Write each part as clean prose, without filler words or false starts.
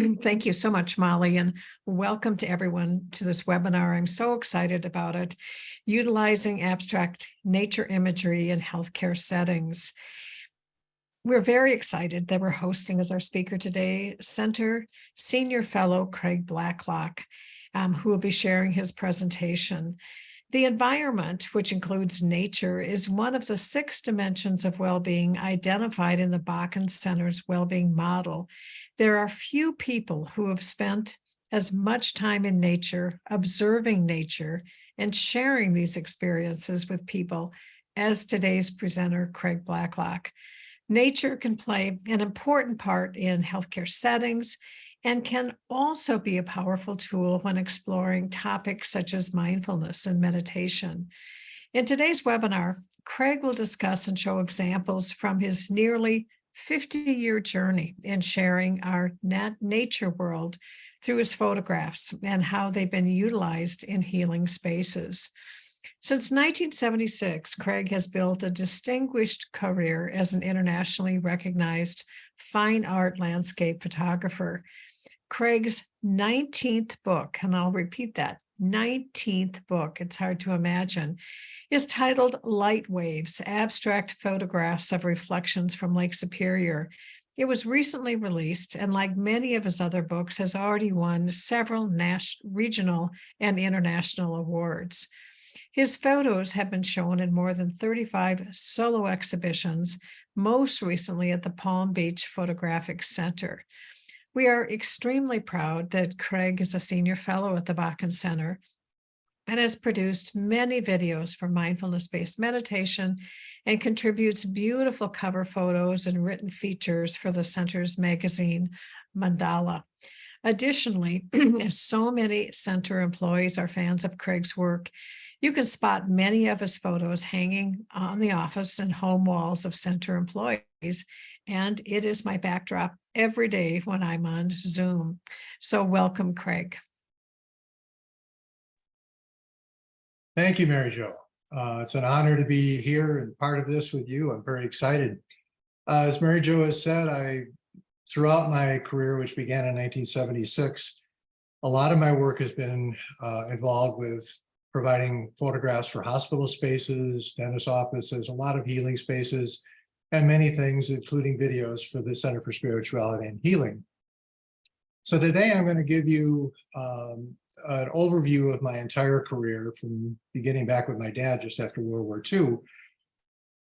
Thank you so much, Molly, and welcome to everyone to this webinar. I'm so excited about it. Utilizing abstract nature imagery in healthcare settings. We're very excited that we're hosting as our speaker today, Center Senior Fellow Craig Blacklock, who will be sharing his presentation. The environment, which includes nature, is one of the 6 dimensions of well-being identified in the Bakken Center's well-being model. There are few people who have spent as much time in nature, observing nature, and sharing these experiences with people as today's presenter, Craig Blacklock. Nature can play an important part in healthcare settings and can also be a powerful tool when exploring topics such as mindfulness and meditation. In today's webinar, Craig will discuss and show examples from his nearly 50-year journey in sharing our nature world through his photographs and how they've been utilized in healing spaces. Since 1976, Craig has built a distinguished career as an internationally recognized fine art landscape photographer. Craig's 19th book, and I'll repeat that, 19th book, it's hard to imagine, is titled Light Waves, Abstract Photographs of Reflections from Lake Superior. It was recently released, and like many of his other books, has already won several regional and international awards. His photos have been shown in more than 35 solo exhibitions, most recently at the Palm Beach Photographic Center. We are extremely proud that Craig is a senior fellow at the Bakken Center and has produced many videos for mindfulness-based meditation and contributes beautiful cover photos and written features for the center's magazine, Mandala. Additionally, as so many center employees are fans of Craig's work, you can spot many of his photos hanging on the office and home walls of center employees, and it is my backdrop every day when I'm on Zoom. So welcome, Craig. Thank you, Mary Jo. It's an honor to be here and part of this with you. I'm very excited. As Mary Jo has said, throughout my career, which began in 1976, a lot of my work has been involved with providing photographs for hospital spaces, dentist offices, a lot of healing spaces, and many things, including videos for the Center for Spirituality and Healing. So today I'm going to give you an overview of my entire career from beginning back with my dad just after World War II.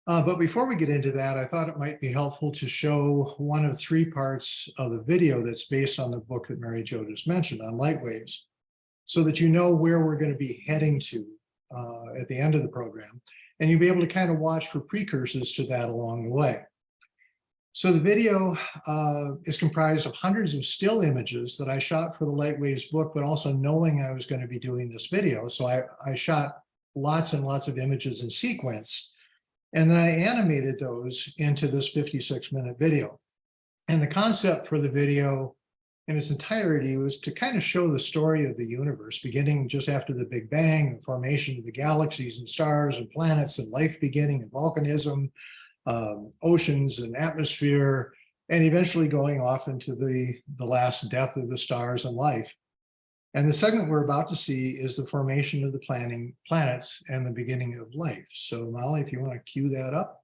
But before we get into that, I thought it might be helpful to show one of 3 parts of the video that's based on the book that Mary Jo just mentioned on light waves, so that you know where we're going to be heading to at the end of the program, and you'll be able to kind of watch for precursors to that along the way. So the video is comprised of hundreds of still images that I shot for the Light Waves book, but also knowing I was going to be doing this video. So I shot lots and lots of images in sequence, and then I animated those into this 56-minute video. And the concept for the video in its entirety was to kind of show the story of the universe, beginning just after the Big Bang, the formation of the galaxies and stars and planets and life beginning and volcanism, oceans and atmosphere, and eventually going off into the last death of the stars and life. And the segment we're about to see is the formation of the planets and the beginning of life. So Molly, if you want to cue that up.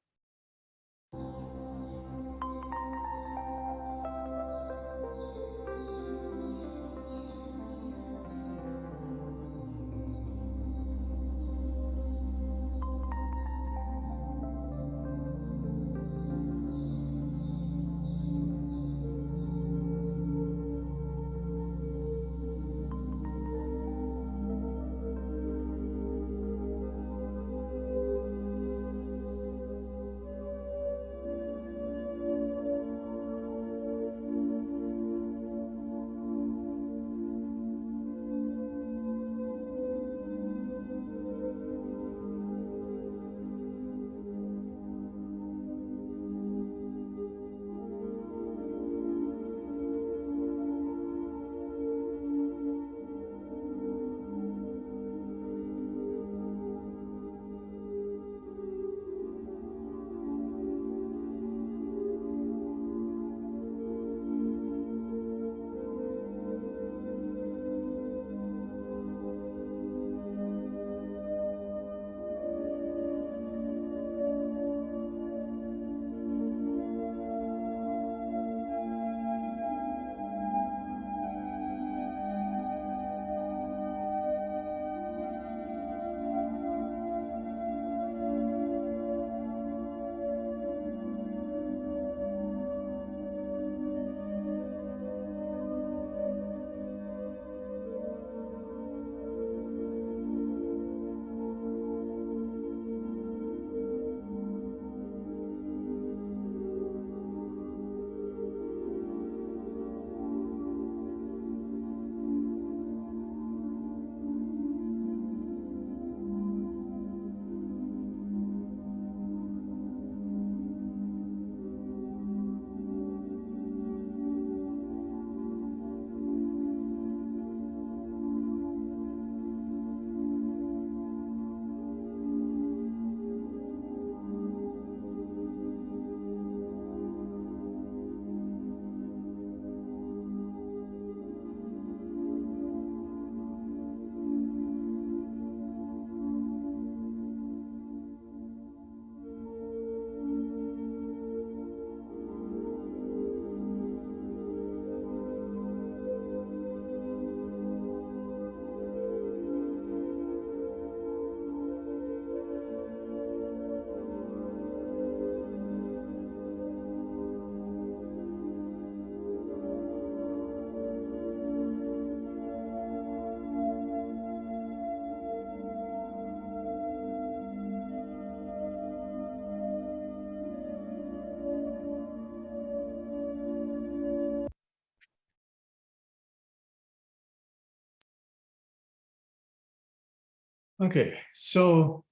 Okay, so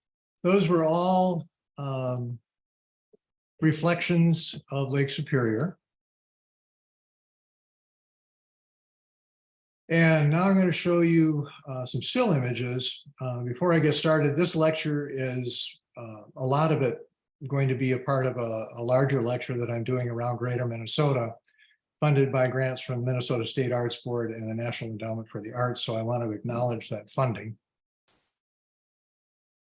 those were all reflections of Lake Superior. And now I'm going to show you some still images. Before I get started, this lecture is a lot of it going to be a part of a larger lecture that I'm doing around Greater Minnesota, funded by grants from Minnesota State Arts Board and the National Endowment for the Arts. So I want to acknowledge that funding.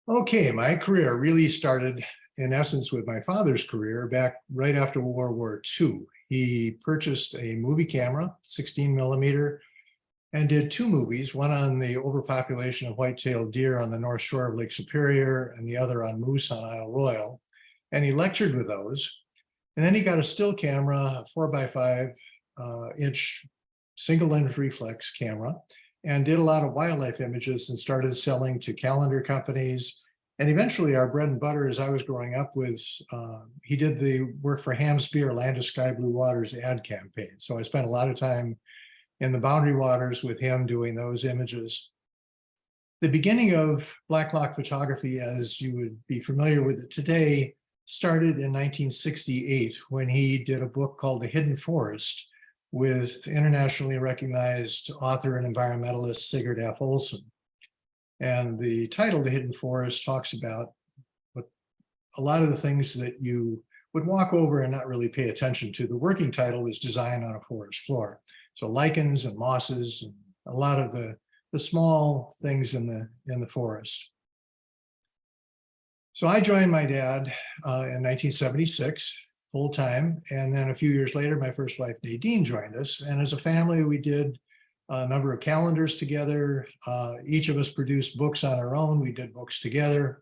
Okay, my career really started in essence with my father's career back right after World War II. He purchased a movie camera, 16 millimeter, and did two movies, one on the overpopulation of white-tailed deer on the north shore of Lake Superior and the other on moose on Isle Royal. And he lectured with those. And then he got a still camera, a 4x5 inch single lens reflex camera, and did a lot of wildlife images and started selling to calendar companies. And eventually our bread and butter as I was growing up was, he did the work for Ham's Beer, Land of Sky Blue Waters ad campaign. So I spent a lot of time in the boundary waters with him doing those images. The beginning of Blacklock photography, as you would be familiar with it today, started in 1968 when he did a book called The Hidden Forest with internationally recognized author and environmentalist Sigurd F. Olson. And the title, The Hidden Forest, talks about what a lot of the things that you would walk over and not really pay attention to. The working title was Design on a Forest Floor. So lichens and mosses and a lot of the small things in the forest. So I joined my dad in 1976 full time. And then a few years later, my first wife, Nadine, joined us. And as a family, we did a number of calendars together. Each of us produced books on our own. We did books together.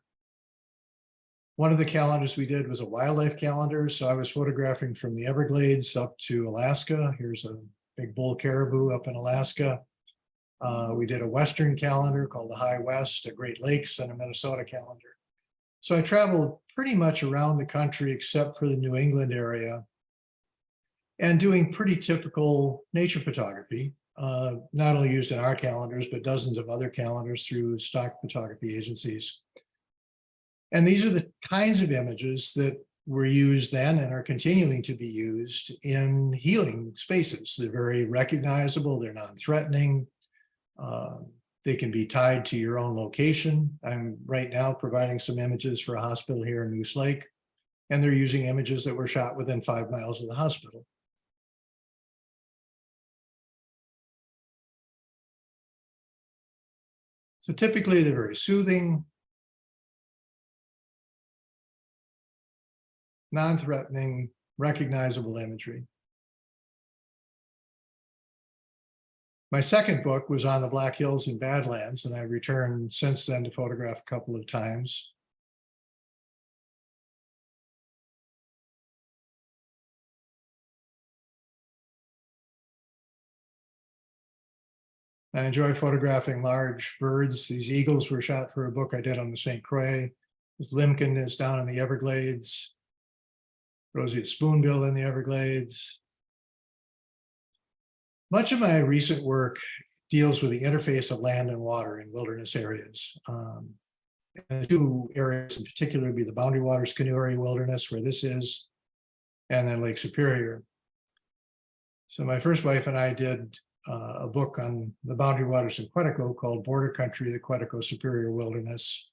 One of the calendars we did was a wildlife calendar. So I was photographing from the Everglades up to Alaska. Here's a big bull caribou up in Alaska. We did a Western calendar called the High West, a Great Lakes, and a Minnesota calendar. So I traveled pretty much around the country except for the New England area and doing pretty typical nature photography, not only used in our calendars, but dozens of other calendars through stock photography agencies. And these are the kinds of images that were used then and are continuing to be used in healing spaces. They're very recognizable, they're non-threatening. They can be tied to your own location. I'm right now providing some images for a hospital here in Moose Lake, and they're using images that were shot within 5 miles of the hospital. So typically they're very soothing, non-threatening, recognizable imagery. My second book was on the Black Hills and Badlands, and I've returned since then to photograph a couple of times. I enjoy photographing large birds. These eagles were shot for a book I did on the St. Croix. This limpkin is down in the Everglades. Roseate spoonbill in the Everglades. Much of my recent work deals with the interface of land and water in wilderness areas. And the two areas in particular would be the Boundary Waters Canoe Area Wilderness, where this is, and then Lake Superior. So my first wife and I did a book on the Boundary Waters in Quetico called Border Country, the Quetico Superior Wilderness.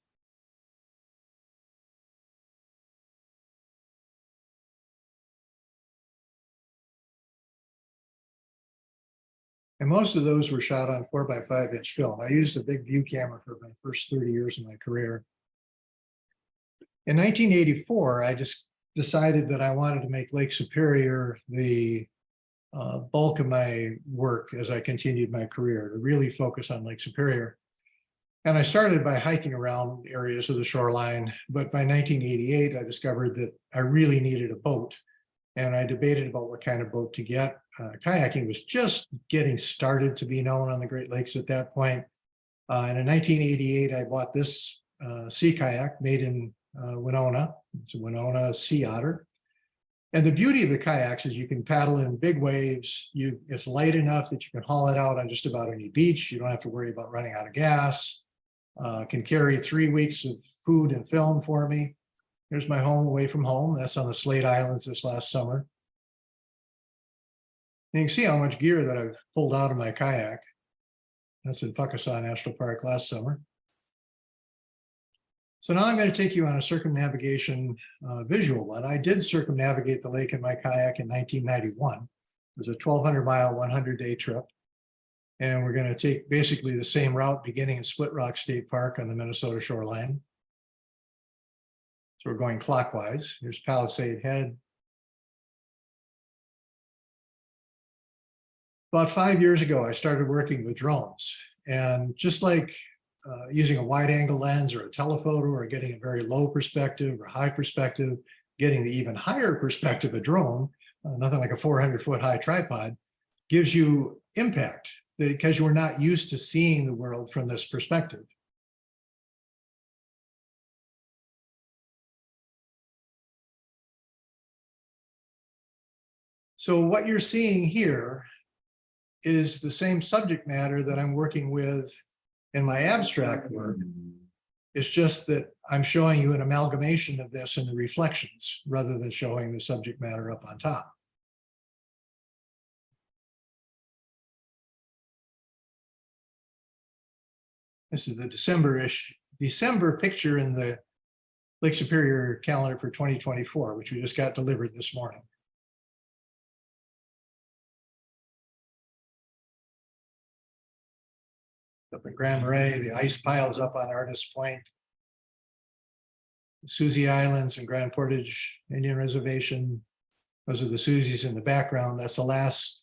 And most of those were shot on 4x5 inch film. I used a big view camera for my first 30 years of my career. In 1984, I just decided that I wanted to make Lake Superior the bulk of my work as I continued my career, to really focus on Lake Superior. And I started by hiking around areas of the shoreline, but by 1988, I discovered that I really needed a boat. And I debated about what kind of boat to get. Kayaking was just getting started to be known on the Great Lakes at that point. And in 1988, I bought this sea kayak made in Winona. It's a Winona Sea Otter. And the beauty of the kayaks is you can paddle in big waves. It's light enough that you can haul it out on just about any beach. You don't have to worry about running out of gas. Can carry 3 weeks of food and film for me. Here's my home away from home. That's on the Slate Islands this last summer. And you can see how much gear that I've pulled out of my kayak. That's in Puckasaw National Park last summer. So now I'm going to take you on a circumnavigation visual one. I did circumnavigate the lake in my kayak in 1991. It was a 1,200-mile, 100-day trip. And we're going to take basically the same route beginning in Split Rock State Park on the Minnesota shoreline. So we're going clockwise. Here's Palisade Head. About 5 years ago, I started working with drones. And just like using a wide angle lens or a telephoto or getting a very low perspective or high perspective, getting the even higher perspective, a drone, nothing like a 400-foot high tripod, gives you impact because you're not used to seeing the world from this perspective. So what you're seeing here is the same subject matter that I'm working with in my abstract work. It's just that I'm showing you an amalgamation of this in the reflections rather than showing the subject matter up on top. This is the December picture in the Lake Superior calendar for 2024, which we just got delivered this morning. Up in Grand Marais, the ice piles up on Artist Point. The Susie Islands and Grand Portage Indian Reservation. Those are the Susies in the background. That's the last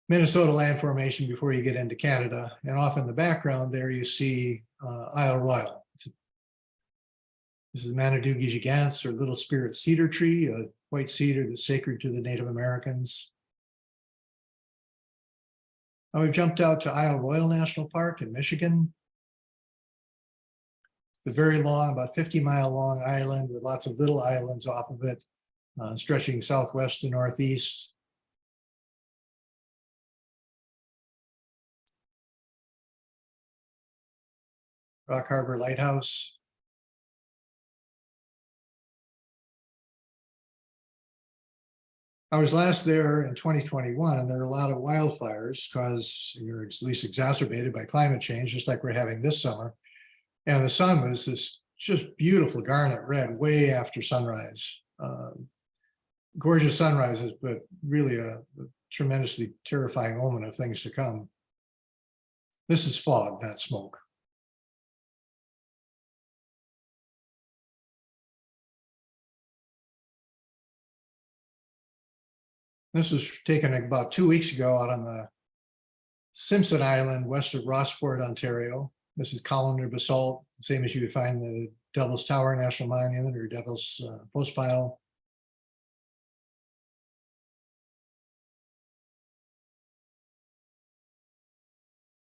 Minnesota land formation before you get into Canada. And off in the background there you see Isle Royale. This is Manadoogie gigant's, or little spirit cedar tree, a white cedar that's sacred to the Native Americans. Now we've jumped out to Isle Royale National Park in Michigan. It's a very long, about 50-mile long island with lots of little islands off of it, stretching southwest to northeast. Rock Harbor Lighthouse. I was last there in 2021, and there are a lot of wildfires caused, or at least exacerbated by climate change, just like we're having this summer. And the sun was this just beautiful garnet red way after sunrise. Gorgeous sunrises, but really a tremendously terrifying omen of things to come. This is fog, not smoke. This was taken about 2 weeks ago out on the Simpson Island, west of Rossport, Ontario. This is columnar basalt, same as you would find the Devil's Tower National Monument or Devil's Postpile.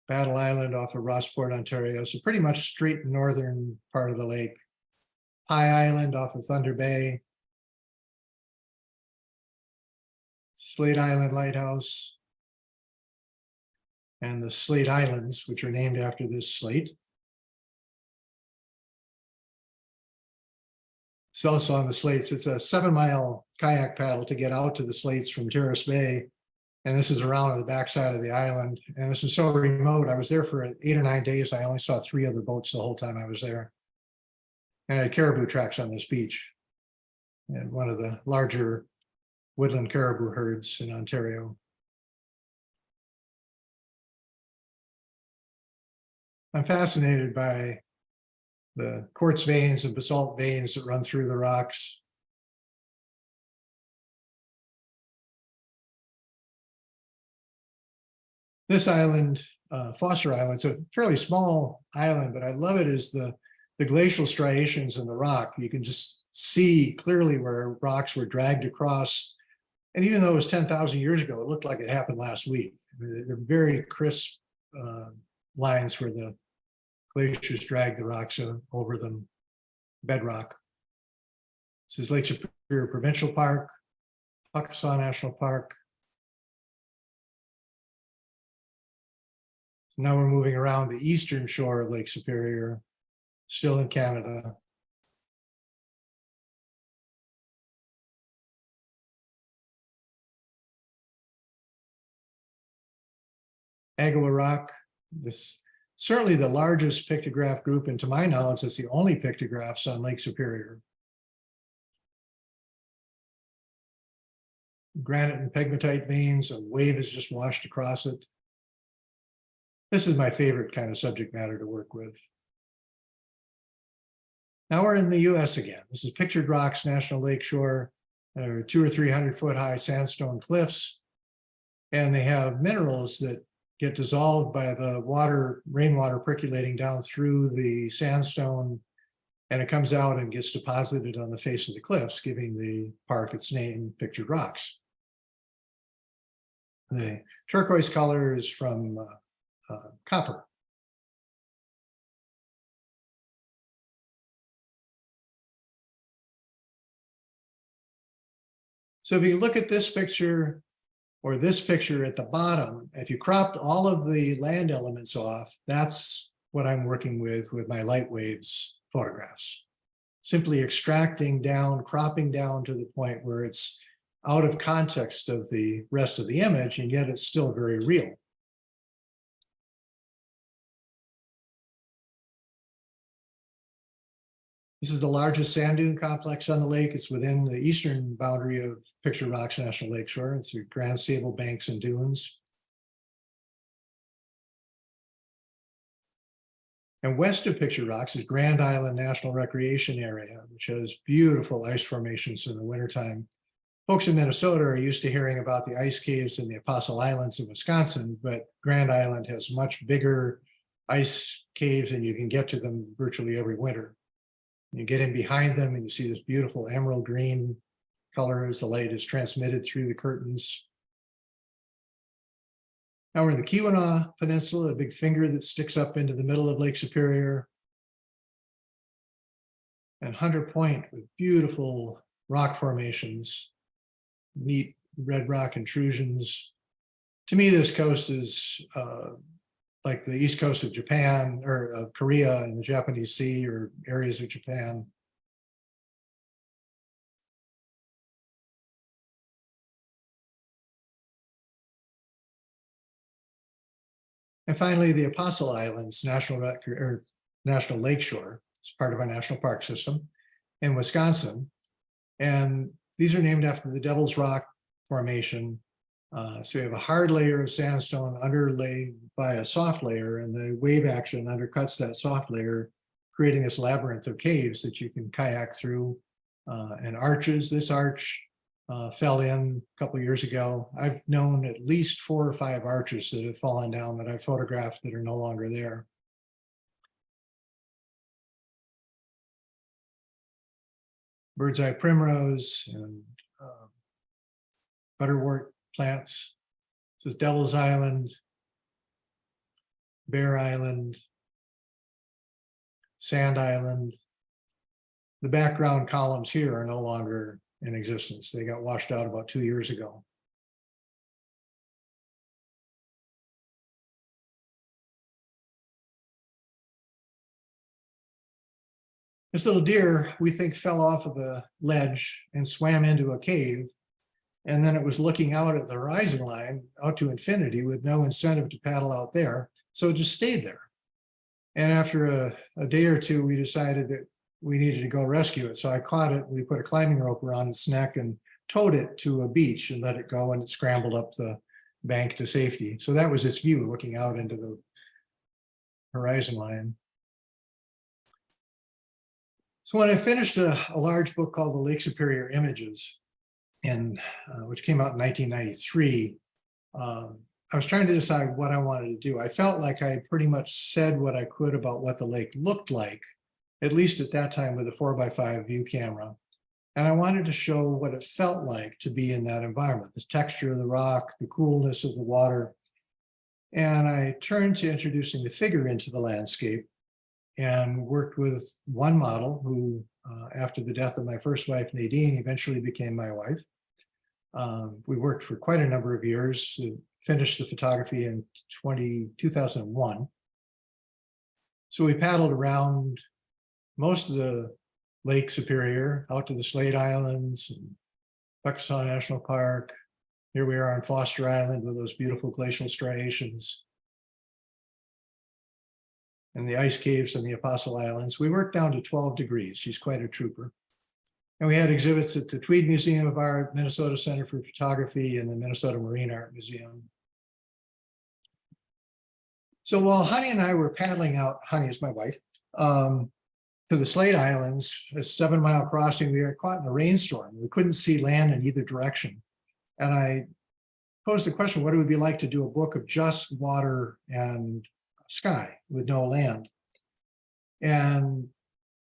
Battle Island off of Rossport, Ontario. So pretty much straight northern part of the lake. High Island off of Thunder Bay. Slate Island Lighthouse, and the Slate Islands, which are named after this slate. It's also on the slates. It's a 7-mile kayak paddle to get out to the slates from Terrace Bay. And this is around on the backside of the island. And this is so remote. I was there for 8 or 9 days. I only saw 3 other boats the whole time I was there. And I had caribou tracks on this beach. And one of the larger woodland caribou herds in Ontario. I'm fascinated by the quartz veins and basalt veins that run through the rocks. This island, Foster Island, it's a fairly small island, but I love it as the glacial striations in the rock. You can just see clearly where rocks were dragged across. And even though it was 10,000 years ago, it looked like it happened last week. They're very crisp lines where the glaciers drag the rocks over them, bedrock. This is Lake Superior Provincial Park, Puckasaw National Park. Now we're moving around the eastern shore of Lake Superior, still in Canada. Agawa Rock, this certainly the largest pictograph group, and to my knowledge, it's the only pictographs on Lake Superior. Granite and pegmatite veins, a wave has just washed across it. This is my favorite kind of subject matter to work with. Now we're in the US again. This is Pictured Rocks National Lakeshore. There are 200 or 300 foot high sandstone cliffs, and they have minerals that get dissolved by the water, rainwater percolating down through the sandstone, and it comes out and gets deposited on the face of the cliffs, giving the park its name, Pictured Rocks. The turquoise color is from copper. So if you look at this picture or this picture at the bottom, if you cropped all of the land elements off, that's what I'm working with my light waves photographs. Simply extracting down, cropping down to the point where it's out of context of the rest of the image, and yet it's still very real. This is the largest sand dune complex on the lake. It's within the eastern boundary of Pictured Rocks National Lakeshore. It's the Grand Sable Banks and Dunes. And west of Pictured Rocks is Grand Island National Recreation Area, which has beautiful ice formations in the wintertime. Folks in Minnesota are used to hearing about the ice caves in the Apostle Islands of Wisconsin, but Grand Island has much bigger ice caves, and you can get to them virtually every winter. You get in behind them and you see this beautiful emerald green color as the light is transmitted through the curtains. Now we're in the Keweenaw Peninsula, a big finger that sticks up into the middle of Lake Superior. And Hunter Point with beautiful rock formations, neat red rock intrusions. To me, this coast is like the east coast of Japan or of Korea and the Japanese Sea or areas of Japan. And finally, the Apostle Islands National Lakeshore. It's part of our national park system in Wisconsin. And these are named after the Devil's Rock Formation. So you have a hard layer of sandstone underlaid by a soft layer, and the wave action undercuts that soft layer, creating this labyrinth of caves that you can kayak through, and arches. This arch fell in a couple of years ago. I've known at least 4 or 5 arches that have fallen down that I photographed that are no longer there. Bird's eye primrose and butterwort plants. This is Devil's Island, Bear Island, Sand Island. The background columns here are no longer in existence. They got washed out about 2 years ago. This little deer, we think, fell off of a ledge and swam into a cave. And then it was looking out at the horizon line, out to infinity, with no incentive to paddle out there. So it just stayed there. And after a day or two, we decided that we needed to go rescue it. So I caught it. We put a climbing rope around its neck and towed it to a beach and let it go, and it scrambled up the bank to safety. So that was its view, looking out into the horizon line. So when I finished a large book called The Lake Superior Images, and which came out in 1993, I was trying to decide what I wanted to do. I felt like I pretty much said what I could about what the lake looked like, at least at that time with a 4x5 view camera. And I wanted to show what it felt like to be in that environment, the texture of the rock, the coolness of the water. And I turned to introducing the figure into the landscape and worked with one model who, after the death of my first wife, Nadine, eventually became my wife. We worked for quite a number of years. finished the photography in 2001. So we paddled around most of the Lake Superior, out to the Slate Islands, and Buckasaw National Park. Here we are on Foster Island with those beautiful glacial striations, and the ice caves and the Apostle Islands. We worked down to 12 degrees. She's quite a trooper. And we had exhibits at the Tweed Museum of Art, Minnesota Center for Photography, and the Minnesota Marine Art Museum. So while Honey and I were paddling out, Honey is my wife, to the Slate Islands, a 7-mile crossing, we got caught in a rainstorm. We couldn't see land in either direction. And I posed the question, what it would be like to do a book of just water and sky with no land? And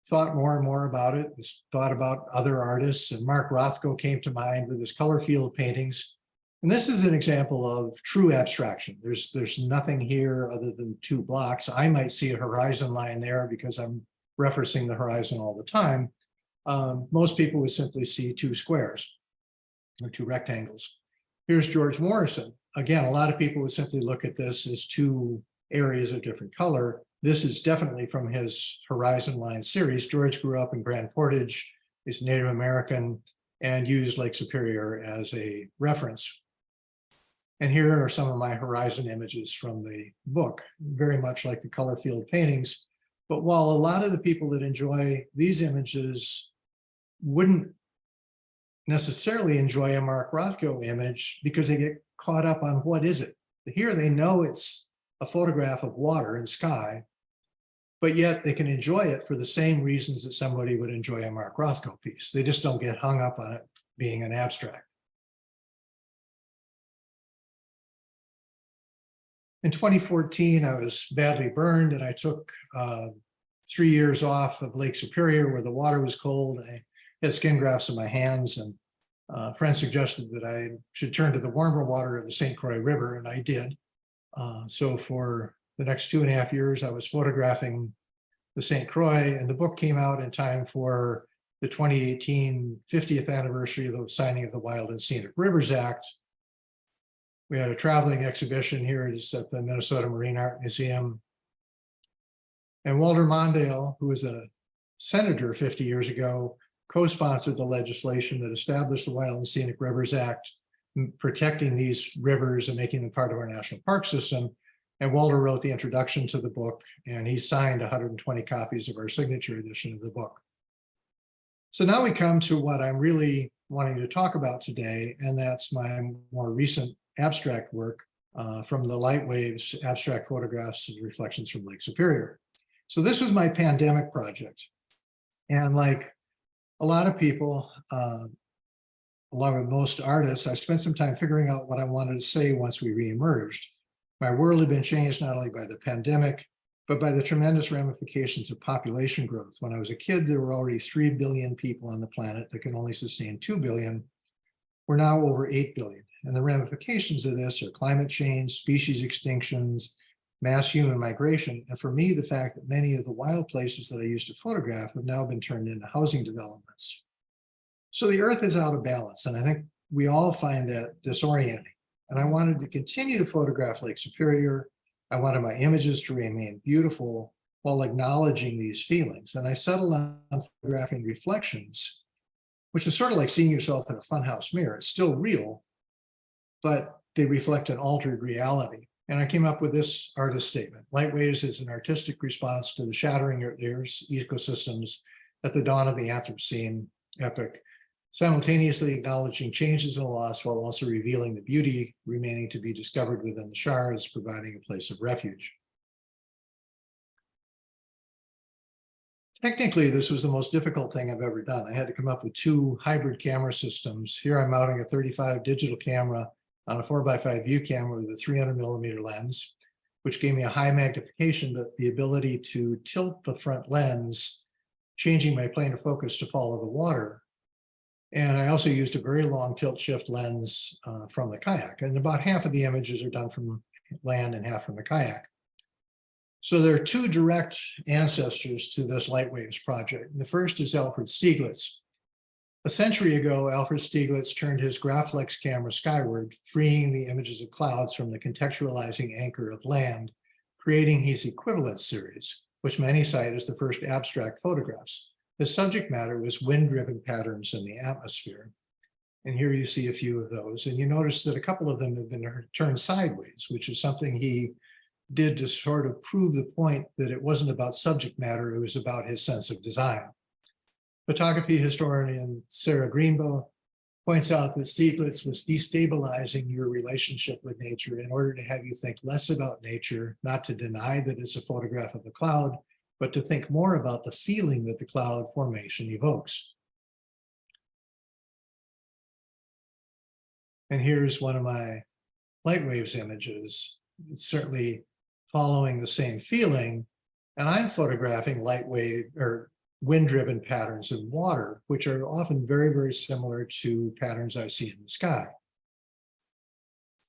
thought more and more about it, thought about other artists, and Mark Rothko came to mind with his color field paintings. And this is an example of true abstraction. There's nothing here other than 2 blocks. I might see a horizon line there because I'm referencing the horizon all the time. Most people would simply see 2 squares or 2 rectangles. Here's George Morrison. Again, a lot of people would simply look at this as 2 areas of different color. This is definitely from his Horizon Line series. George grew up in Grand Portage, he's Native American, and used Lake Superior as a reference. And here are some of my horizon images from the book, very much like the color field paintings. But while a lot of the people that enjoy these images wouldn't necessarily enjoy a Mark Rothko image because they get caught up on what is it. Here they know it's a photograph of water and sky, but yet they can enjoy it for the same reasons that somebody would enjoy a Mark Rothko piece. They just don't get hung up on it being an abstract. In 2014, I was badly burned and I took 3 years off of Lake Superior where the water was cold. I had skin grafts in my hands, and a friend suggested that I should turn to the warmer water of the St. Croix River, and I did. So for the next 2.5 years, I was photographing the St. Croix, and the book came out in time for the 2018 50th anniversary of the signing of the Wild and Scenic Rivers Act. We had a traveling exhibition here just at the Minnesota Marine Art Museum. And Walter Mondale, who was a senator 50 years ago, co-sponsored the legislation that established the Wild and Scenic Rivers Act, protecting these rivers and making them part of our national park system. And Walter wrote the introduction to the book, and he signed 120 copies of our signature edition of the book. So now we come to what I'm really wanting to talk about today, and that's my more recent abstract work from the Light Waves abstract photographs and reflections from Lake Superior. So this was my pandemic project. And like a lot of people, along with most artists, I spent some time figuring out what I wanted to say once we reemerged. My world had been changed not only by the pandemic, but by the tremendous ramifications of population growth. When I was a kid, there were already 3 billion people on the planet that can only sustain 2 billion. We're now over 8 billion. And the ramifications of this are climate change, species extinctions, mass human migration. And for me, the fact that many of the wild places that I used to photograph have now been turned into housing developments. So the earth is out of balance. And I think we all find that disorienting. And I wanted to continue to photograph Lake Superior. I wanted my images to remain beautiful while acknowledging these feelings. And I settled on photographing reflections, which is sort of like seeing yourself in a funhouse mirror. It's still real, but they reflect an altered reality. And I came up with this artist statement. Light waves is an artistic response to the shattering of Earth's ecosystems at the dawn of the Anthropocene epoch, simultaneously acknowledging changes and loss while also revealing the beauty remaining to be discovered within the shards, providing a place of refuge. Technically, this was the most difficult thing I've ever done. I had to come up with 2 hybrid camera systems. Here I'm mounting a 35 digital camera on a 4x5 view camera with a 300mm lens, which gave me a high magnification, but the ability to tilt the front lens, changing my plane of focus to follow the water. And I also used a very long tilt shift lens from the kayak. And about half of the images are done from land and half from the kayak. So there are 2 direct ancestors to this Light Waves project. The first is Alfred Stieglitz. A century ago, Alfred Stieglitz turned his Graflex camera skyward, freeing the images of clouds from the contextualizing anchor of land, creating his equivalence series, which many cite as the first abstract photographs. The subject matter was wind-driven patterns in the atmosphere. And here you see a few of those. And you notice that a couple of them have been turned sideways, which is something he did to sort of prove the point that it wasn't about subject matter, it was about his sense of design. Photography historian Sarah Greenbow points out that Stieglitz was destabilizing your relationship with nature in order to have you think less about nature, not to deny that it's a photograph of a cloud, but to think more about the feeling that the cloud formation evokes. And here's one of my light waves images. It's certainly following the same feeling, and I'm photographing light wave or wind-driven patterns in water, which are often very, very similar to patterns I see in the sky.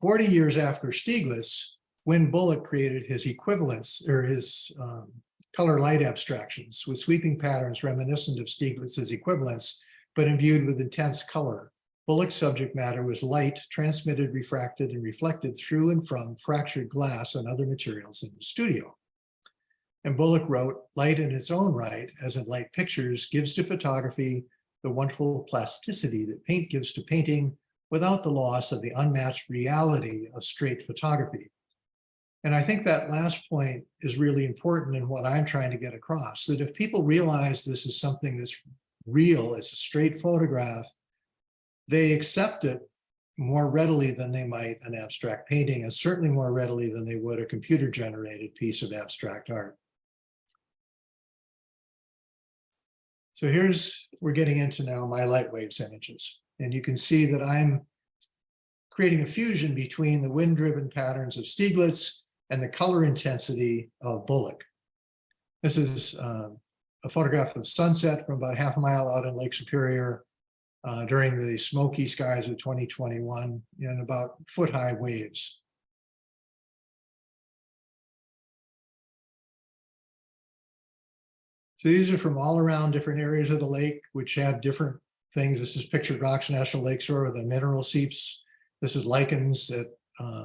40 years after Stieglitz, Wynne Bullock created his equivalence, or his color light abstractions with sweeping patterns reminiscent of Stieglitz's equivalence, but imbued with intense color. Bullock's subject matter was light, transmitted, refracted, and reflected through and from fractured glass and other materials in the studio. And Bullock wrote, light in its own right, as in light pictures, gives to photography the wonderful plasticity that paint gives to painting without the loss of the unmatched reality of straight photography. And I think that last point is really important in what I'm trying to get across, that if people realize this is something that's real, it's a straight photograph, they accept it more readily than they might an abstract painting, and certainly more readily than they would a computer-generated piece of abstract art. So we're getting into now my light waves images. And you can see that I'm creating a fusion between the wind-driven patterns of Stieglitz and the color intensity of Bullock. This is a photograph of sunset from about half a mile out in Lake Superior during the smoky skies of 2021 in about foot-high waves. So these are from all around different areas of the lake, which have different things. This is pictured rocks National Lakeshore with the mineral seeps. This is lichens at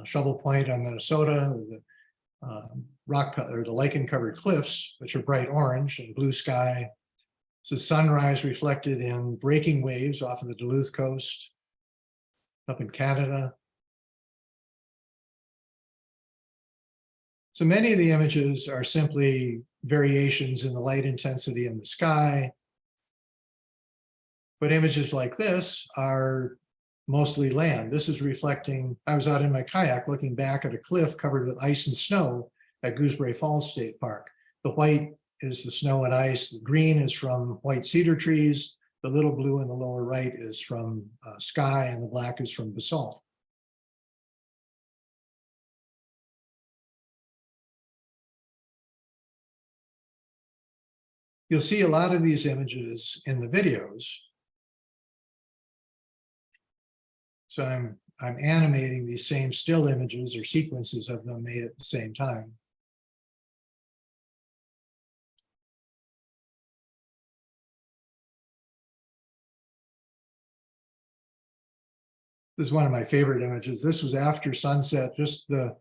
Shovel Point on Minnesota, with the the lichen-covered cliffs, which are bright orange and blue sky. This is sunrise reflected in breaking waves off of the Duluth coast, up in Canada. So many of the images are simply variations in the light intensity in the sky. But images like this are mostly land. This is reflecting, I was out in my kayak looking back at a cliff covered with ice and snow at Gooseberry Falls State Park. The white is the snow and ice. The green is from white cedar trees. The little blue in the lower right is from sky, and the black is from basalt. You'll see a lot of these images in the videos. So I'm animating these same still images or sequences of them made at the same time. This is one of my favorite images. This was after sunset, just the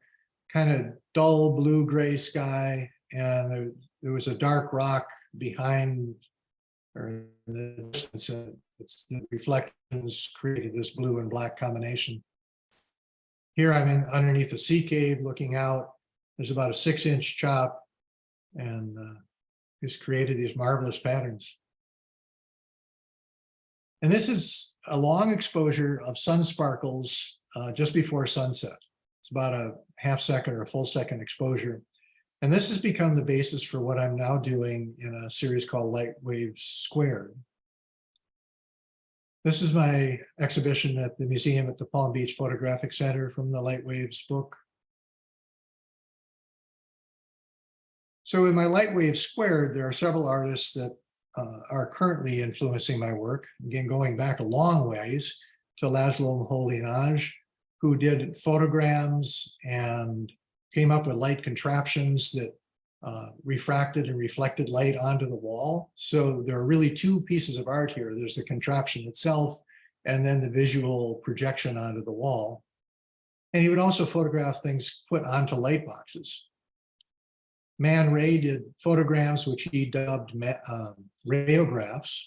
kind of dull blue-gray sky, and there was a dark rock behind, or in the distance. It's the reflections created this blue and black combination. Here I'm underneath a sea cave looking out. There's about a 6-inch chop, and just created these marvelous patterns. And this is a long exposure of sun sparkles just before sunset. It's about a half second or a full second exposure. And this has become the basis for what I'm now doing in a series called Light Waves Squared. This is my exhibition at the museum at the Palm Beach Photographic Center from the Light Waves book. So with my Light Waves Squared, there are several artists that are currently influencing my work. Again, going back a long ways to Laszlo Moholy-Nagy, who did photograms and came up with light contraptions that refracted and reflected light onto the wall. So there are really two pieces of art here. There's the contraption itself, and then the visual projection onto the wall. And he would also photograph things put onto light boxes. Man Ray did photograms, which he dubbed rayographs.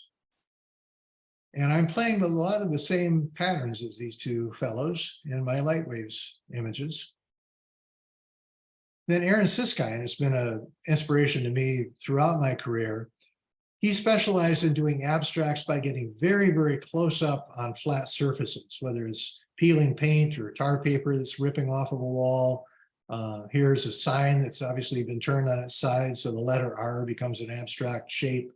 And I'm playing with a lot of the same patterns as these two fellows in my light waves images. Then Aaron Siskine has been an inspiration to me throughout my career. He specialized in doing abstracts by getting very, very close up on flat surfaces, whether it's peeling paint or tar paper that's ripping off of a wall. Here's a sign that's obviously been turned on its side, so the letter R becomes an abstract shape.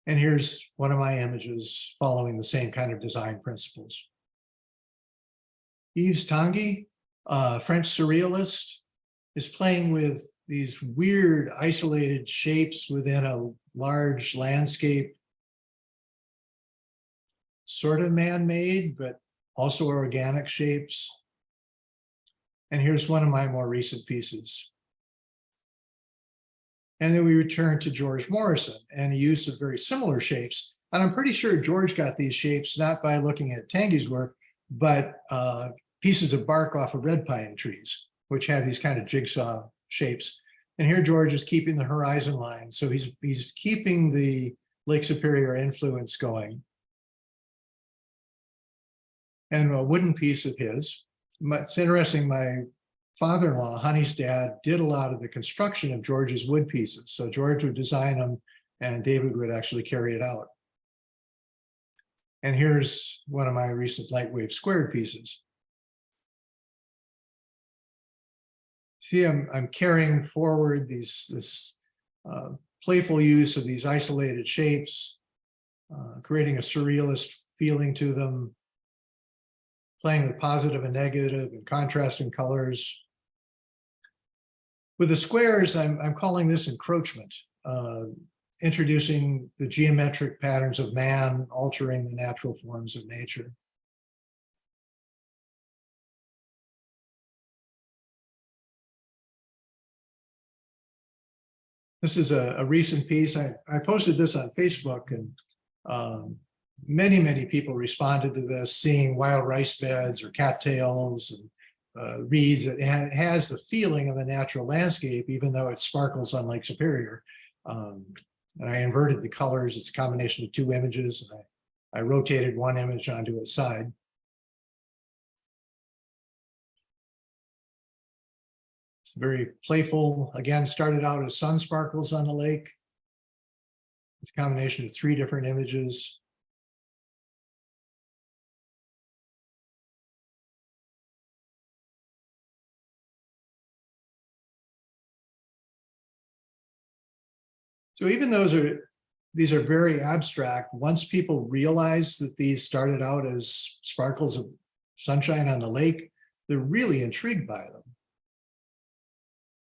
And here's one of my images following the same kind of design principles. Yves Tanguy, French surrealist, is playing with these weird isolated shapes within a large landscape, sort of man-made, but also organic shapes. And here's one of my more recent pieces. And then we return to George Morrison and the use of very similar shapes. And I'm pretty sure George got these shapes not by looking at Tanguy's work, but pieces of bark off of red pine trees, which have these kind of jigsaw shapes. And here George is keeping the horizon line. So he's keeping the Lake Superior influence going. And a wooden piece of his. It's interesting, my father-in-law, Honey's dad, did a lot of the construction of George's wood pieces. So George would design them and David would actually carry it out. And here's one of my recent lightwave squared pieces. See, I'm carrying forward this playful use of these isolated shapes, creating a surrealist feeling to them, playing with positive and negative and contrasting colors. With the squares, I'm calling this encroachment, introducing the geometric patterns of man, altering the natural forms of nature. This is a recent piece. I posted this on Facebook, and many people responded to this, seeing wild rice beds or cattails and reeds. It has the feeling of a natural landscape, even though it sparkles on Lake Superior. And I inverted the colors. It's a combination of two images. And I rotated one image onto its side. It's very playful. Again, started out as sun sparkles on the lake. It's a combination of three different images. So even these are very abstract, once people realize that these started out as sparkles of sunshine on the lake, they're really intrigued by them.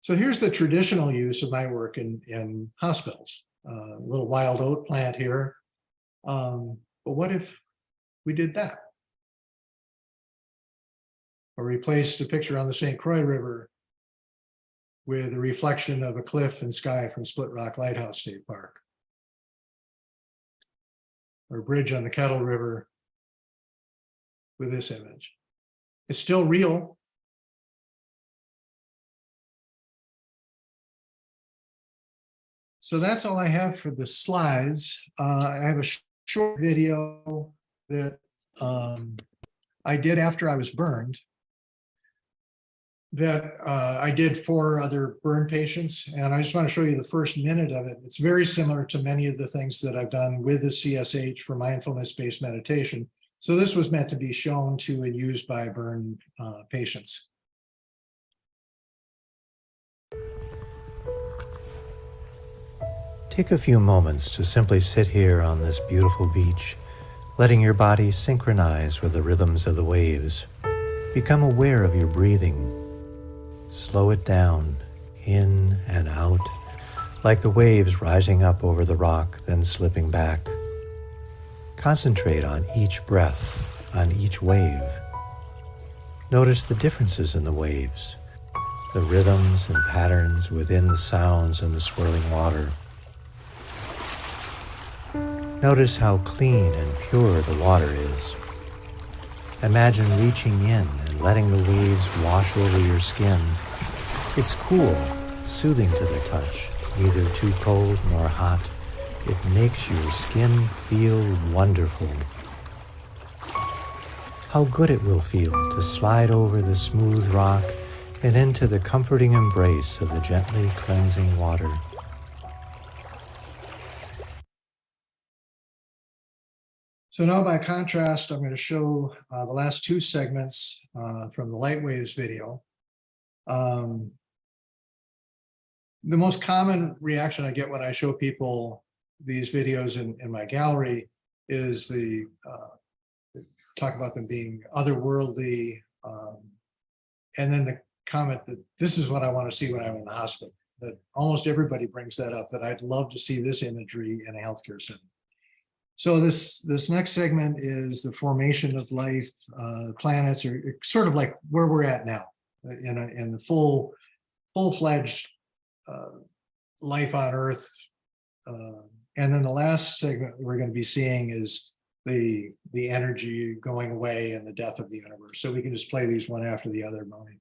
So here's the traditional use of my work in hospitals. A little wild oat plant here. But what if we did that? Or replaced a picture on the St. Croix River with a reflection of a cliff and sky from Split Rock Lighthouse State Park. Or a bridge on the Kettle River with this image. It's still real. So that's all I have for the slides. I have a short video that I did after I was burned that I did for other burn patients. And I just want to show you the first minute of it. It's very similar to many of the things that I've done with the CSH for mindfulness-based meditation. So this was meant to be shown to and used by burn patients. Take a few moments to simply sit here on this beautiful beach, letting your body synchronize with the rhythms of the waves. Become aware of your breathing. Slow it down, in and out, like the waves rising up over the rock, then slipping back. Concentrate on each breath, on each wave. Notice the differences in the waves. the rhythms and patterns within the sounds and the swirling water. Notice how clean and pure the water is. Imagine reaching in and letting the waves wash over your skin. It's cool, soothing to the touch, neither too cold nor hot. It makes your skin feel wonderful. How good it will feel to slide over the smooth rock and into the comforting embrace of the gently cleansing water. So now by contrast, I'm going to show the last two segments from the Light Waves video. The most common reaction I get when I show people these videos in my gallery is the talk about them being otherworldly, and then the comment that this is what I want to see when I'm in the hospital. That almost everybody brings that up, that I'd love to see this imagery in a healthcare setting. So this next segment is the formation of life. Planets are sort of like where we're at now in the full-fledged life on Earth. And then the last segment we're going to be seeing is the energy going away and the death of the universe. So we can just play these one after the other, Moni.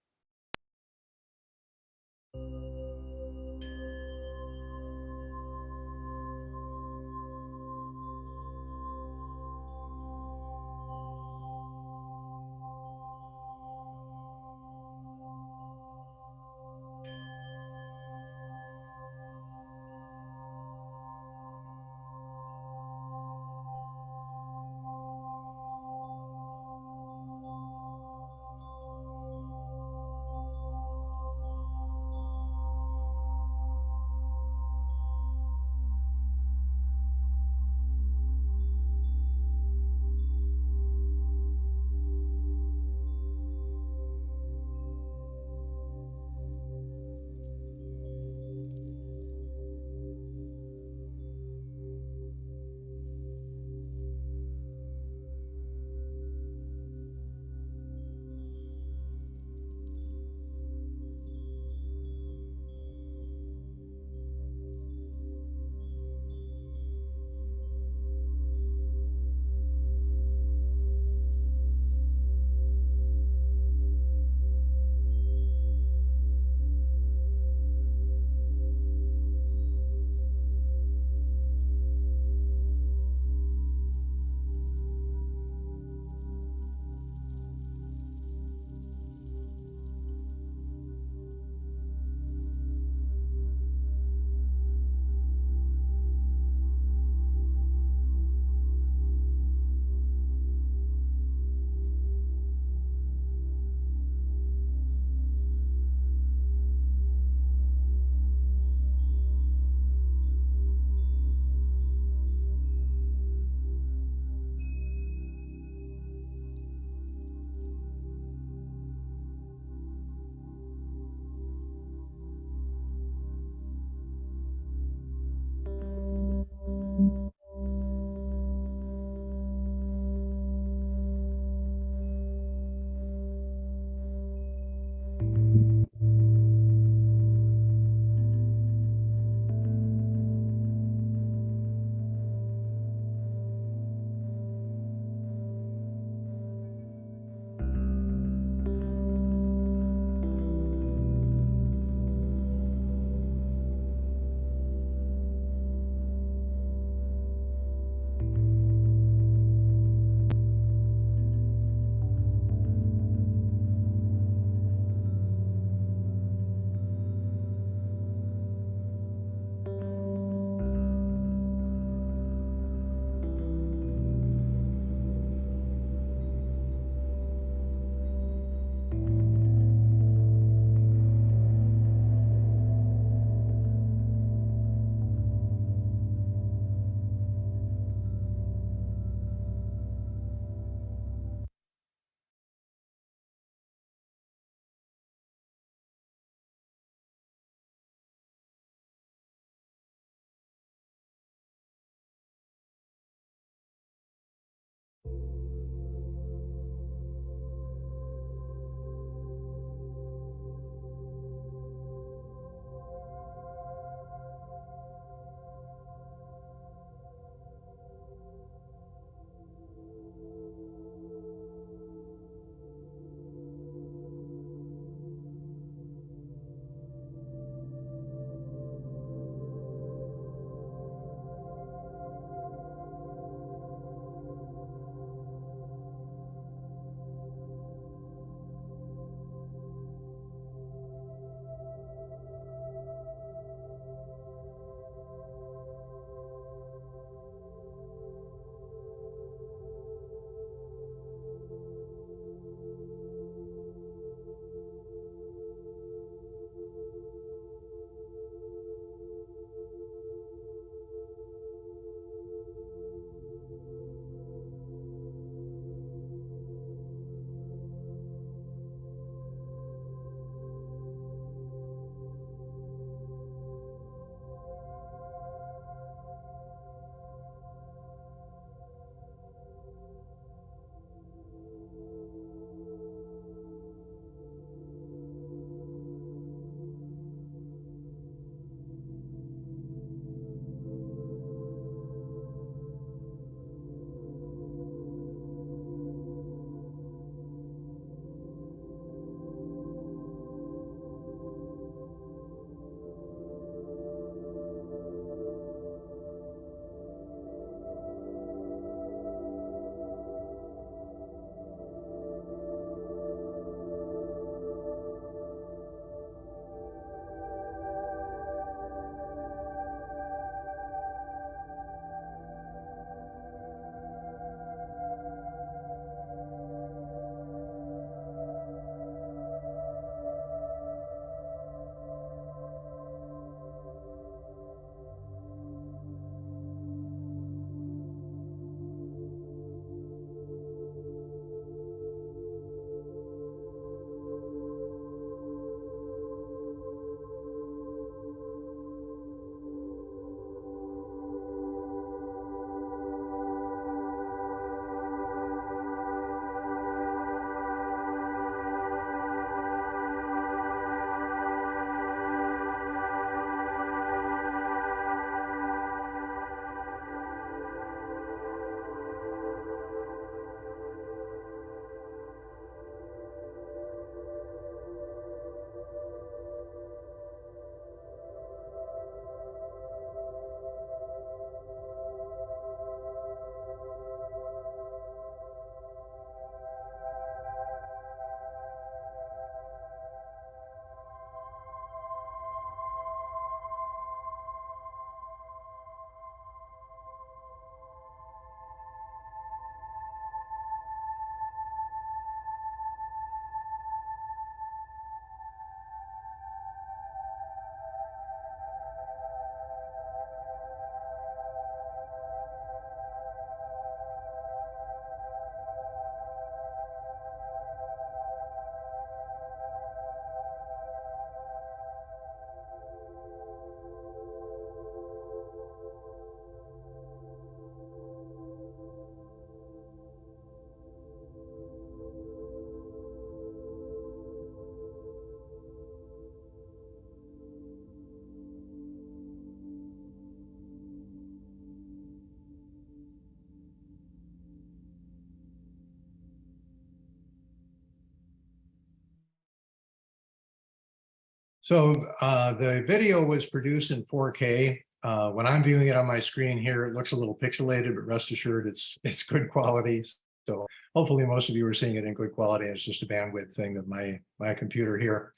So the video was produced in 4K. When I'm viewing it on my screen here, it looks a little pixelated, but rest assured it's good quality. So hopefully most of you are seeing it in good quality. It's just a bandwidth thing of my computer here.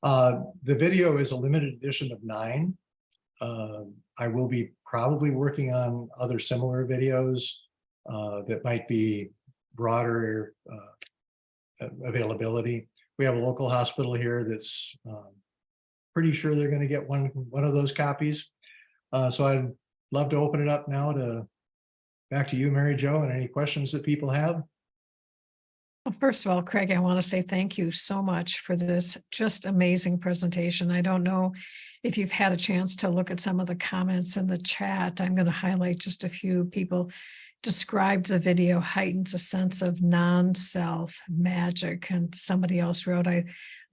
The video is a limited edition of 9. I will be probably working on other similar videos that might be broader availability. We have a local hospital here that's pretty sure they're going to get one of those copies. So I'd love to open it up now back to you, Mary Jo, and any questions that people have. Well, first of all, Craig, I want to say thank you so much for this just amazing presentation. I don't know if you've had a chance to look at some of the comments in the chat. I'm going to highlight just a few. People described the video heightens a sense of non-self magic. And somebody else wrote, I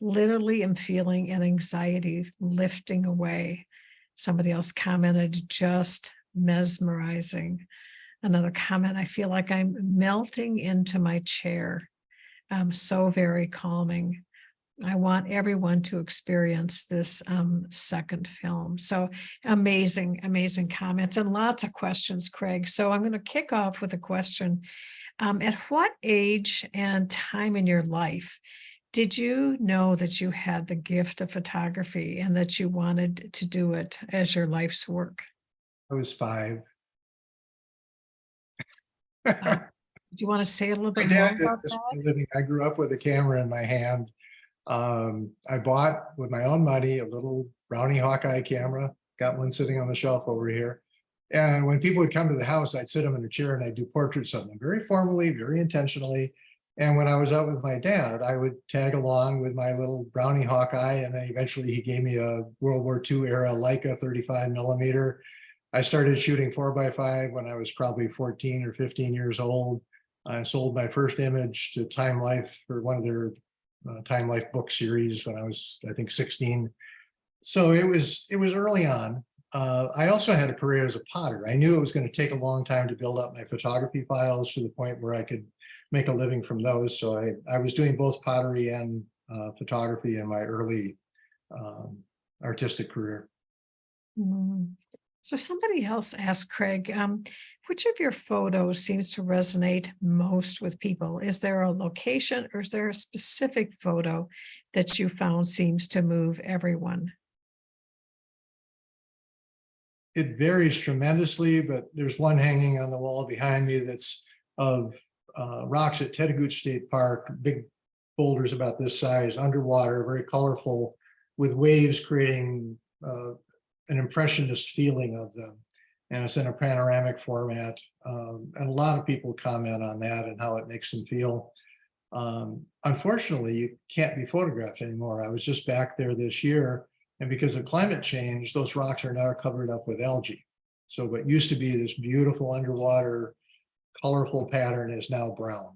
literally am feeling an anxiety lifting away. Somebody else commented, just mesmerizing. Another comment, I feel like I'm melting into my chair. So very calming. I want everyone to experience this second film. So amazing, amazing comments and lots of questions, Craig. So I'm going to kick off with a question. At what age and time in your life did you know that you had the gift of photography and that you wanted to do it as your life's work? I was 5. Do you want to say a little My bit more dad did about this that? for a living. I grew up with a camera in my hand. I bought with my own money a little Brownie Hawkeye camera. Got one sitting on the shelf over here. And when people would come to the house, I'd sit them in a chair and I'd do portraits of them very formally, very intentionally. And when I was out with my dad, I would tag along with my little Brownie Hawkeye. And then eventually he gave me a World War II era Leica 35mm. I started shooting 4x5 when I was probably 14 or 15 years old. I sold my first image to Time Life for one of their Time Life book series when I was, I think, 16. So it was early on. I also had a career as a potter. I knew it was going to take a long time to build up my photography files to the point where I could make a living from those. So I was doing both pottery and photography in my early artistic career. So somebody else asked Craig, which of your photos seems to resonate most with people? Is there a location or is there a specific photo that you found seems to move everyone? It varies tremendously, but there's one hanging on the wall behind me that's of rocks at Tetigooch State Park, big boulders about this size, underwater, very colorful, with waves creating an impressionist feeling of them. And it's in a panoramic format. And a lot of people comment on that and how it makes them feel. Unfortunately, you can't be photographed anymore. I was just back there this year, and because of climate change, those rocks are now covered up with algae. So what used to be this beautiful underwater, colorful pattern is now brown.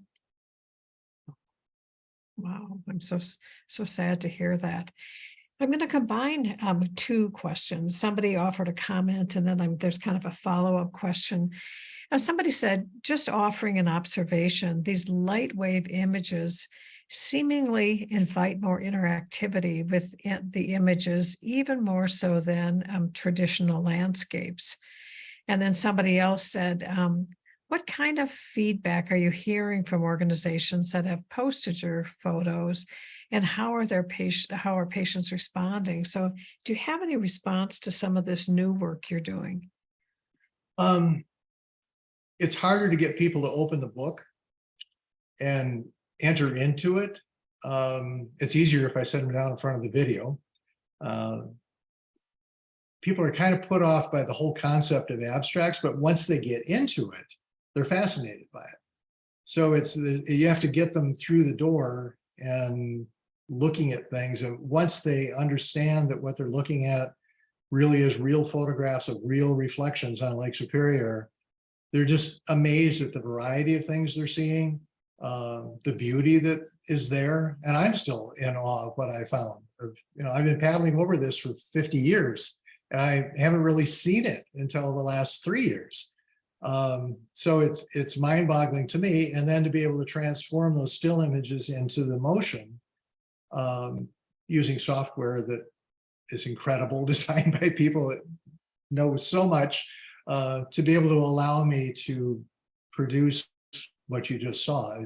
Wow, I'm so sad to hear that. I'm going to combine 2 questions. Somebody offered a comment, and then there's kind of a follow-up question. Somebody said, just offering an observation, these light wave images seemingly invite more interactivity with the images, even more so than traditional landscapes. And then somebody else said, what kind of feedback are you hearing from organizations that have posted your photos, and how are patients responding? So do you have any response to some of this new work you're doing? It's harder to get people to open the book and enter into it. It's easier if I set them down in front of the video. People are kind of put off by the whole concept of abstracts, but once they get into it, they're fascinated by it. So you have to get them through the door and looking at things. And once they understand that what they're looking at really is real photographs of real reflections on Lake Superior, they're just amazed at the variety of things they're seeing, the beauty that is there. And I'm still in awe of what I found. I've been paddling over this for 50 years, and I haven't really seen it until the last 3 years. So it's mind-boggling to me. And then to be able to transform those still images into the motion using software that is incredible, designed by people that know so much, to be able to allow me to produce what you just saw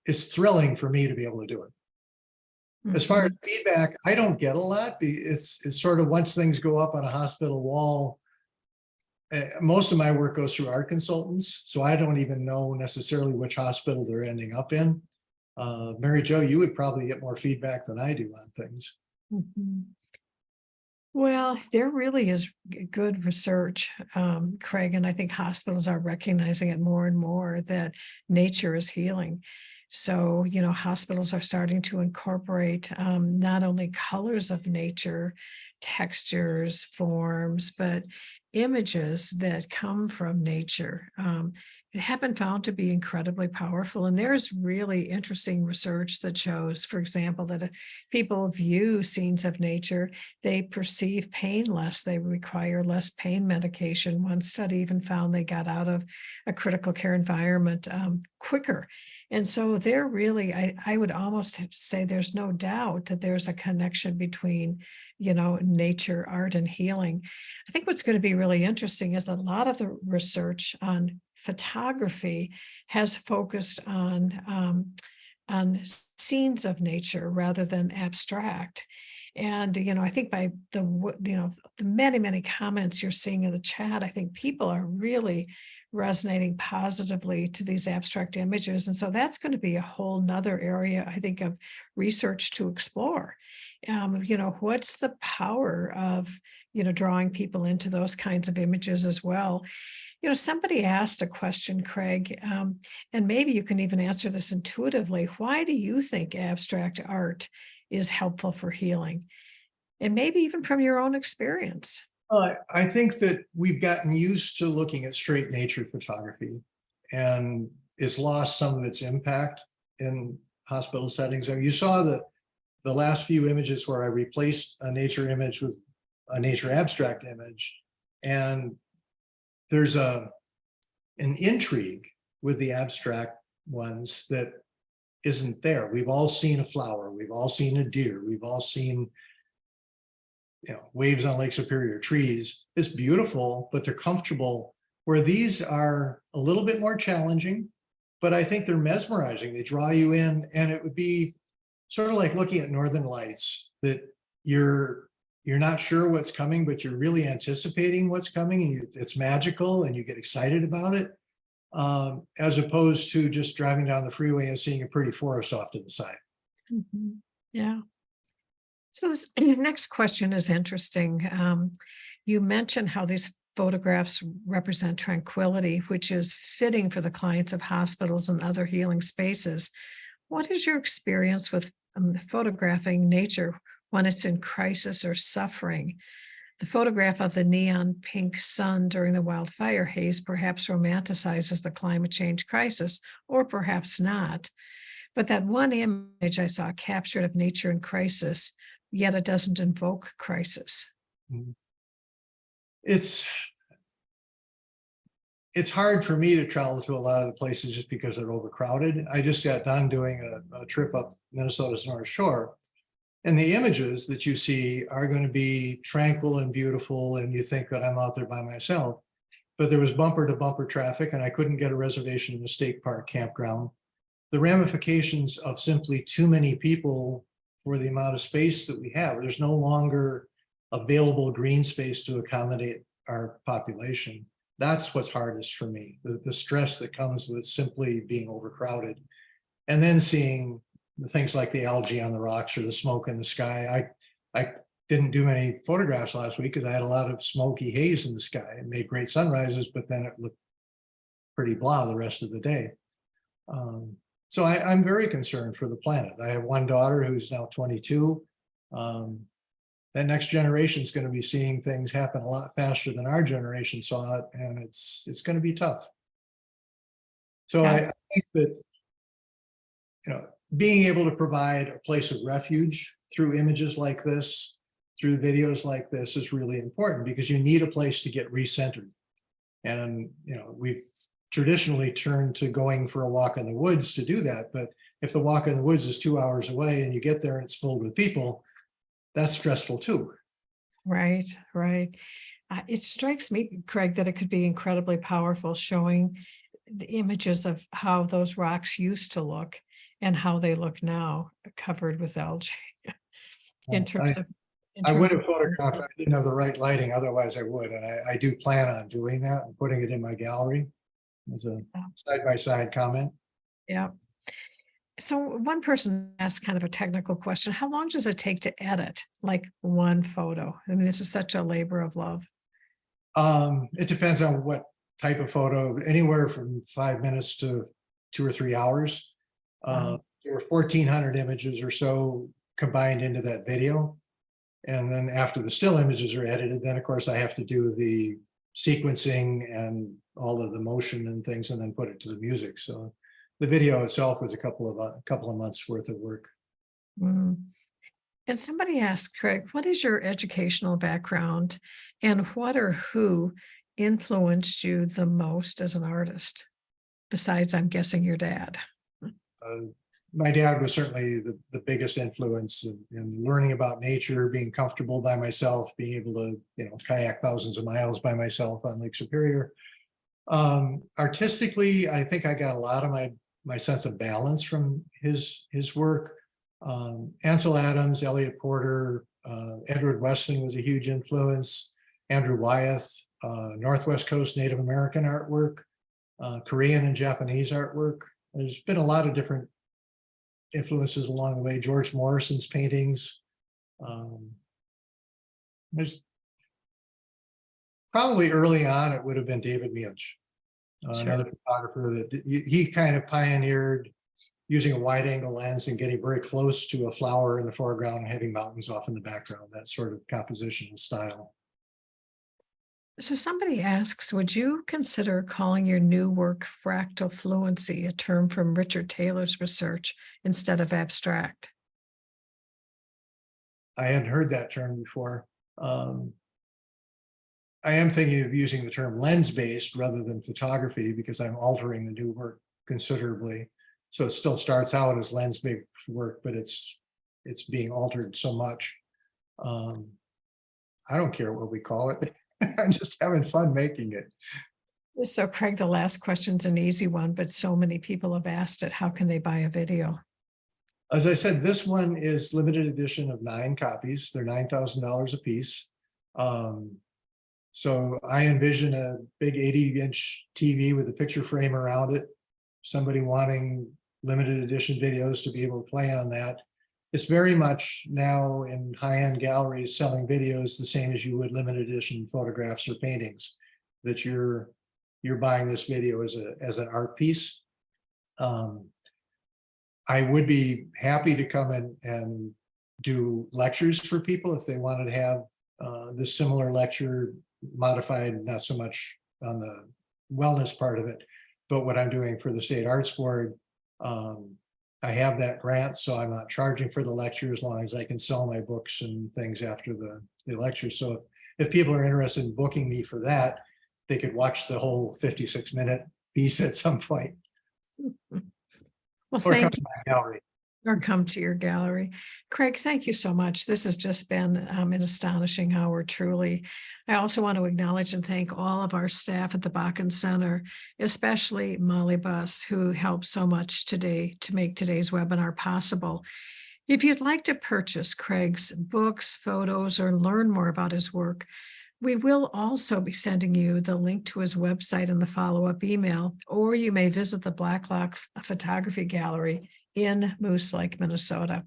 it's thrilling for me to be able to do it. As far as feedback, I don't get a lot. It's sort of once things go up on a hospital wall, most of my work goes through art consultants, so I don't even know necessarily which hospital they're ending up in. Mary Jo, you would probably get more feedback than I do on things. Mhm. Well, there really is good research, Craig, and I think hospitals are recognizing it more and more that nature is healing. So, hospitals are starting to incorporate not only colors of nature, textures, forms, but images that come from nature. Have been found to be incredibly powerful. And there's really interesting research that shows, for example, that if people view scenes of nature, they perceive pain less, they require less pain medication. One study even found they got out of a critical care environment quicker. And so they're really, I would almost say there's no doubt that there's a connection between, nature, art, and healing. I think what's going to be really interesting is that a lot of the research on photography has focused on scenes of nature rather than abstract. And I think by the many comments you're seeing in the chat, I think people are really resonating positively to these abstract images. And so that's going to be a whole nother area, I think, of research to explore. What's the power of drawing people into those kinds of images as well? Somebody asked a question, Craig, and maybe you can even answer this intuitively. Why do you think abstract art is helpful for healing? And maybe even from your own experience. I think that we've gotten used to looking at straight nature photography, and it's lost some of its impact in hospital settings. I mean, you saw the last few images where I replaced a nature image with a nature abstract image, and there's an intrigue with the abstract ones that isn't there. We've all seen a flower, we've all seen a deer, we've all seen waves on Lake Superior, trees. It's beautiful, but they're comfortable. Where these are a little bit more challenging, but I think they're mesmerizing. They draw you in, and it would be sort of like looking at Northern Lights, that you're not sure what's coming, but you're really anticipating what's coming, and it's magical and you get excited about it, as opposed to just driving down the freeway and seeing a pretty forest off to the side. Mm-hmm. Yeah. So this next question is interesting. You mentioned how these photographs represent tranquility, which is fitting for the clients of hospitals and other healing spaces. What is your experience with photographing nature when it's in crisis or suffering? The photograph of the neon pink sun during the wildfire haze perhaps romanticizes the climate change crisis, or perhaps not. But that one image I saw captured of nature in crisis, yet it doesn't invoke crisis. It's hard for me to travel to a lot of the places just because they're overcrowded. I just got done doing a trip up Minnesota's North Shore, and the images that you see are going to be tranquil and beautiful, and you think that I'm out there by myself. But there was bumper to bumper traffic, and I couldn't get a reservation in the state park campground. The ramifications of simply too many people for the amount of space that we have. There's no longer available green space to accommodate our population. That's what's hardest for me, the stress that comes with simply being overcrowded. And then seeing the things like the algae on the rocks or the smoke in the sky. I didn't do many photographs last week because I had a lot of smoky haze in the sky. It made great sunrises, but then it looked pretty blah the rest of the day. So I'm very concerned for the planet. I have one daughter who's now 22. That next generation is going to be seeing things happen a lot faster than our generation saw it, and it's going to be tough. So I think that being able to provide a place of refuge through images like this, through videos like this, is really important, because you need a place to get recentered. And we've traditionally turned to going for a walk in the woods to do that. But if the walk in the woods is 2 hours away and you get there and it's filled with people, that's stressful too. Right, right. It strikes me, Craig, that it could be incredibly powerful showing the images of how those rocks used to look and how they look now, covered with algae. In terms of, in I would terms have of, photographed, I didn't have the right lighting, otherwise I would, and I do plan on doing that and putting it in my gallery as a side-by-side comment. yeah. So one person asked kind of a technical question. How long does it take to edit like one photo? I mean, this is such a labor of love. It depends on what type of photo, anywhere from 5 minutes to 2 or 3 hours. Wow. There were 1,400 images or so combined into that video. And then after the still images are edited, then of course I have to do the sequencing and all of the motion and things, and then put it to the music. So the video itself was a couple of months worth of work. Mm. And somebody asked, Craig, what is your educational background and what or who influenced you the most as an artist? Besides, I'm guessing your dad. My dad was certainly the biggest influence in learning about nature, being comfortable by myself, being able to, kayak thousands of miles by myself on Lake Superior. Artistically, I think I got a lot of my sense of balance from his work. Ansel Adams, Elliot Porter, Edward Weston was a huge influence. Andrew Wyeth, Northwest Coast Native American artwork, Korean and Japanese artwork. There's been a lot of different influences along the way. George Morrison's paintings. There's probably early on, it would have been David Milch, another photographer that he kind of pioneered using a wide angle lens and getting very close to a flower in the foreground and having mountains off in the background, that sort of compositional style. So somebody asks, would you consider calling your new work fractal fluency, a term from Richard Taylor's research, instead of abstract? I hadn't heard that term before. I am thinking of using the term lens-based rather than photography, because I'm altering the new work considerably. So it still starts out as lens-based work, but it's being altered so much. I don't care what we call it. I'm just having fun making it. So Craig, the last question's an easy one, but so many people have asked it. How can they buy a video? As I said, this one is limited edition of 9 copies. They're $9,000 a piece. So I envision a big 80-inch TV with a picture frame around it. Somebody wanting limited edition videos to be able to play on that. It's very much now in high-end galleries selling videos the same as you would limited edition photographs or paintings, that you're buying this video as an art piece. I would be happy to come in and do lectures for people if they wanted to have this similar lecture modified, not so much on the wellness part of it, but what I'm doing for the State Arts Board. I have that grant, so I'm not charging for the lecture as long as I can sell my books and things after the lecture. So if people are interested in booking me for that, they could watch the whole 56-minute piece at some point. Well, Or come thank to you. my gallery. Or come to your gallery. Craig, thank you so much. This has just been an astonishing hour, truly. I also want to acknowledge and thank all of our staff at the Bakken Center, especially Molly Buss, who helped so much today to make today's webinar possible. If you'd like to purchase Craig's books, photos, or learn more about his work, we will also be sending you the link to his website in the follow-up email, or you may visit the Blacklock Photography Gallery in Moose Lake, Minnesota.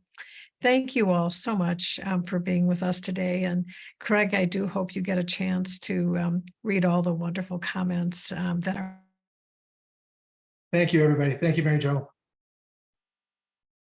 Thank you all so much for being with us today. And Craig, I do hope you get a chance to read all the wonderful comments that are. Thank you, everybody. Thank you, Mary Jo.